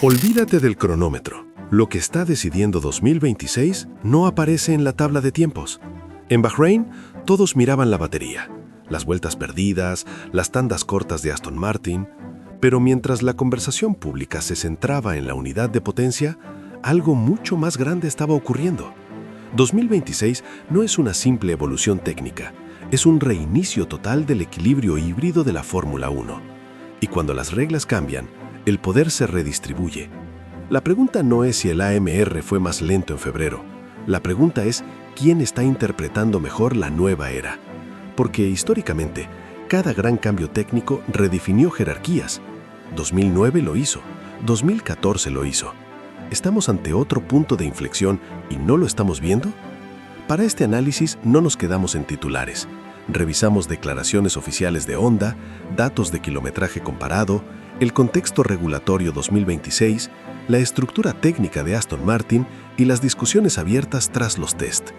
Olvídate del cronómetro. Lo que está decidiendo 2026 no aparece en la tabla de tiempos. En Bahrein, todos miraban la batería, las vueltas perdidas, las tandas cortas de Aston Martin, pero mientras la conversación pública se centraba en la unidad de potencia, algo mucho más grande estaba ocurriendo. 2026 no es una simple evolución técnica, es un reinicio total del equilibrio híbrido de la Fórmula 1. Y cuando las reglas cambian, el poder se redistribuye. La pregunta no es si el AMR fue más lento en febrero. La pregunta es quién está interpretando mejor la nueva era. Porque históricamente, cada gran cambio técnico redefinió jerarquías. 2009 lo hizo, 2014 lo hizo. ¿Estamos ante otro punto de inflexión y no lo estamos viendo? Para este análisis no nos quedamos en titulares. Revisamos declaraciones oficiales de Honda, datos de kilometraje comparado, el contexto regulatorio 2026, la estructura técnica de Aston Martin y las discusiones abiertas tras los test.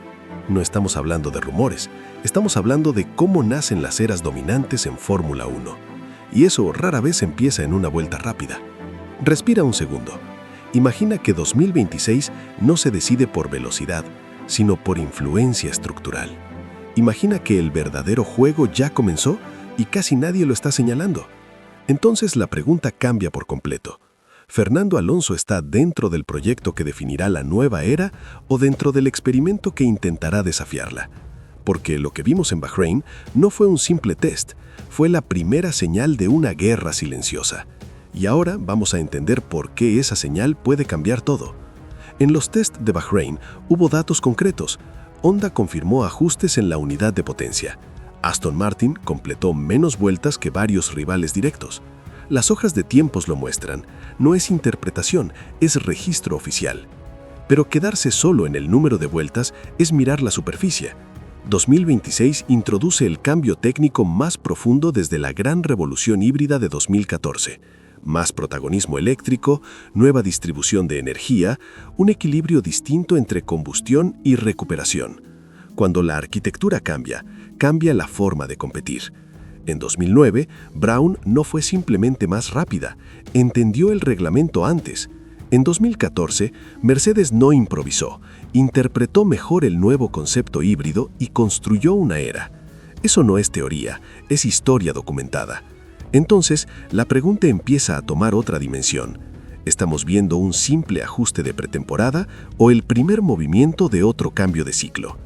No estamos hablando de rumores, estamos hablando de cómo nacen las eras dominantes en Fórmula 1. Y eso rara vez empieza en una vuelta rápida. Respira un segundo. Imagina que 2026 no se decide por velocidad, sino por influencia estructural. Imagina que el verdadero juego ya comenzó y casi nadie lo está señalando. Entonces la pregunta cambia por completo. ¿Fernando Alonso está dentro del proyecto que definirá la nueva era o dentro del experimento que intentará desafiarla? Porque lo que vimos en Bahrein no fue un simple test, fue la primera señal de una guerra silenciosa. Y ahora vamos a entender por qué esa señal puede cambiar todo. En los test de Bahrein hubo datos concretos. Honda confirmó ajustes en la unidad de potencia. Aston Martin completó menos vueltas que varios rivales directos. Las hojas de tiempos lo muestran. No es interpretación, es registro oficial. Pero quedarse solo en el número de vueltas es mirar la superficie. 2026 introduce el cambio técnico más profundo desde la gran revolución híbrida de 2014. Más protagonismo eléctrico, nueva distribución de energía, un equilibrio distinto entre combustión y recuperación. Cuando la arquitectura cambia, cambia la forma de competir. En 2009, Brown no fue simplemente más rápida, entendió el reglamento antes. En 2014, Mercedes no improvisó, interpretó mejor el nuevo concepto híbrido y construyó una era. Eso no es teoría, es historia documentada. Entonces, la pregunta empieza a tomar otra dimensión. ¿Estamos viendo un simple ajuste de pretemporada o el primer movimiento de otro cambio de ciclo?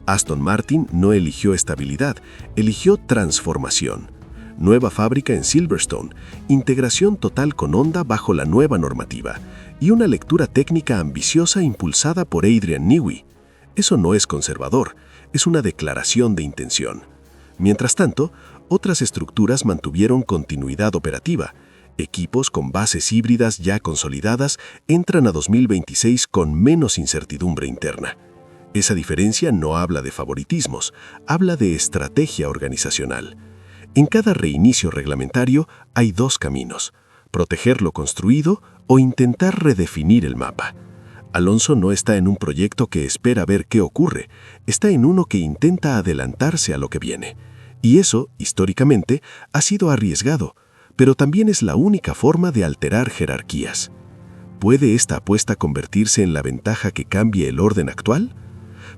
Aston Martin no eligió estabilidad, eligió transformación. Nueva fábrica en Silverstone, integración total con Honda bajo la nueva normativa y una lectura técnica ambiciosa impulsada por Adrian Newey. Eso no es conservador, es una declaración de intención. Mientras tanto, otras estructuras mantuvieron continuidad operativa. Equipos con bases híbridas ya consolidadas entran a 2026 con menos incertidumbre interna. Esa diferencia no habla de favoritismos, habla de estrategia organizacional. En cada reinicio reglamentario hay dos caminos: proteger lo construido o intentar redefinir el mapa. Alonso no está en un proyecto que espera ver qué ocurre, está en uno que intenta adelantarse a lo que viene. Y eso, históricamente, ha sido arriesgado, pero también es la única forma de alterar jerarquías. ¿Puede esta apuesta convertirse en la ventaja que cambie el orden actual?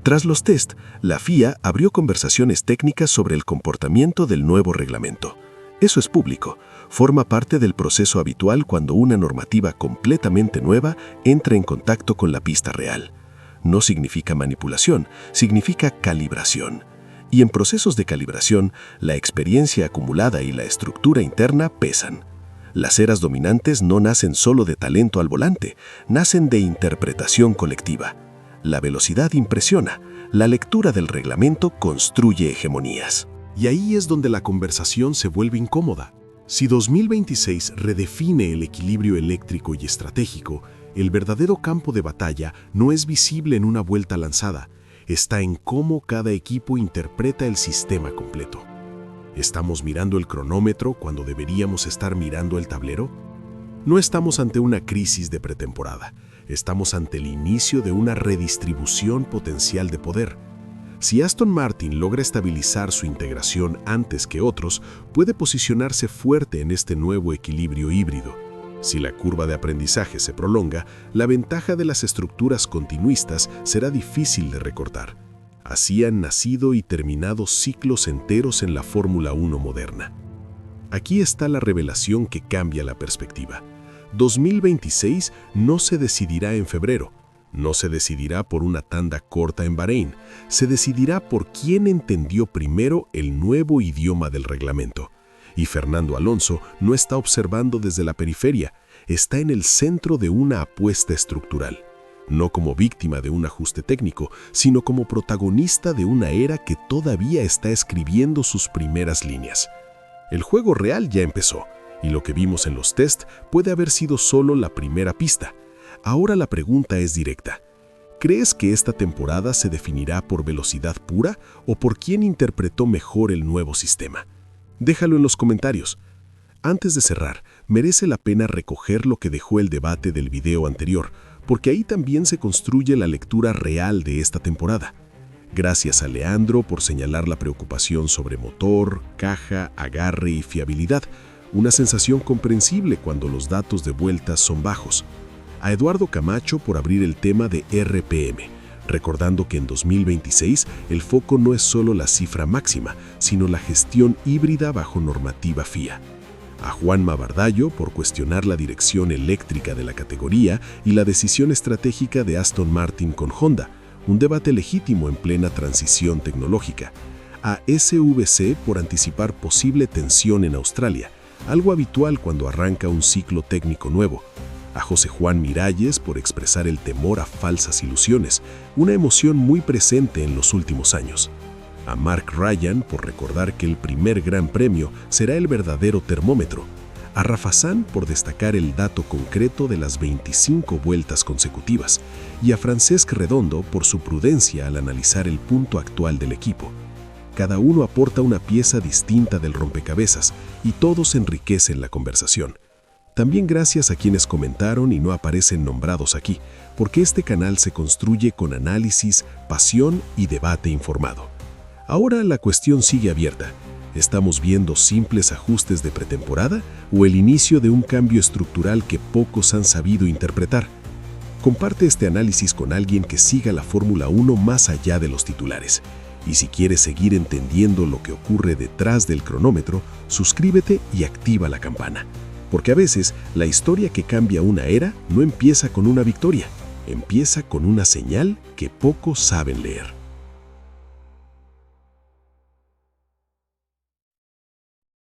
Tras los test, la FIA abrió conversaciones técnicas sobre el comportamiento del nuevo reglamento. Eso es público, forma parte del proceso habitual cuando una normativa completamente nueva entra en contacto con la pista real. No significa manipulación, significa calibración. Y en procesos de calibración, la experiencia acumulada y la estructura interna pesan. Las eras dominantes no nacen solo de talento al volante, nacen de interpretación colectiva. La velocidad impresiona, la lectura del reglamento construye hegemonías. Y ahí es donde la conversación se vuelve incómoda. Si 2026 redefine el equilibrio eléctrico y estratégico, el verdadero campo de batalla no es visible en una vuelta lanzada, está en cómo cada equipo interpreta el sistema completo. ¿Estamos mirando el cronómetro cuando deberíamos estar mirando el tablero? No estamos ante una crisis de pretemporada, estamos ante el inicio de una redistribución potencial de poder. Si Aston Martin logra estabilizar su integración antes que otros, puede posicionarse fuerte en este nuevo equilibrio híbrido. Si la curva de aprendizaje se prolonga, la ventaja de las estructuras continuistas será difícil de recortar. Así han nacido y terminado ciclos enteros en la Fórmula 1 moderna. Aquí está la revelación que cambia la perspectiva. 2026 no se decidirá en febrero, no se decidirá por una tanda corta en Bahrein, se decidirá por quién entendió primero el nuevo idioma del reglamento. Y Fernando Alonso no está observando desde la periferia, está en el centro de una apuesta estructural. No como víctima de un ajuste técnico, sino como protagonista de una era que todavía está escribiendo sus primeras líneas. El juego real ya empezó, y lo que vimos en los test puede haber sido solo la primera pista. Ahora la pregunta es directa. ¿Crees que esta temporada se definirá por velocidad pura o por quién interpretó mejor el nuevo sistema? Déjalo en los comentarios. Antes de cerrar, merece la pena recoger lo que dejó el debate del video anterior, porque ahí también se construye la lectura real de esta temporada. Gracias a Leandro por señalar la preocupación sobre motor, caja, agarre y fiabilidad, una sensación comprensible cuando los datos de vueltas son bajos. A Eduardo Camacho por abrir el tema de RPM, recordando que en 2026 el foco no es solo la cifra máxima, sino la gestión híbrida bajo normativa FIA. A Juanma Bardallo por cuestionar la dirección eléctrica de la categoría y la decisión estratégica de Aston Martin con Honda, un debate legítimo en plena transición tecnológica. A SVC por anticipar posible tensión en Australia, algo habitual cuando arranca un ciclo técnico nuevo. A José Juan Miralles por expresar el temor a falsas ilusiones, una emoción muy presente en los últimos años. A Mark Ryan por recordar que el primer Gran Premio será el verdadero termómetro. A Rafazán por destacar el dato concreto de las 25 vueltas consecutivas. Y a Francesc Redondo por su prudencia al analizar el punto actual del equipo. Cada uno aporta una pieza distinta del rompecabezas y todos enriquecen la conversación. También gracias a quienes comentaron y no aparecen nombrados aquí, porque este canal se construye con análisis, pasión y debate informado. Ahora la cuestión sigue abierta. ¿Estamos viendo simples ajustes de pretemporada o el inicio de un cambio estructural que pocos han sabido interpretar? Comparte este análisis con alguien que siga la Fórmula 1 más allá de los titulares. Y si quieres seguir entendiendo lo que ocurre detrás del cronómetro, suscríbete y activa la campana. Porque a veces la historia que cambia una era no empieza con una victoria, empieza con una señal que pocos saben leer.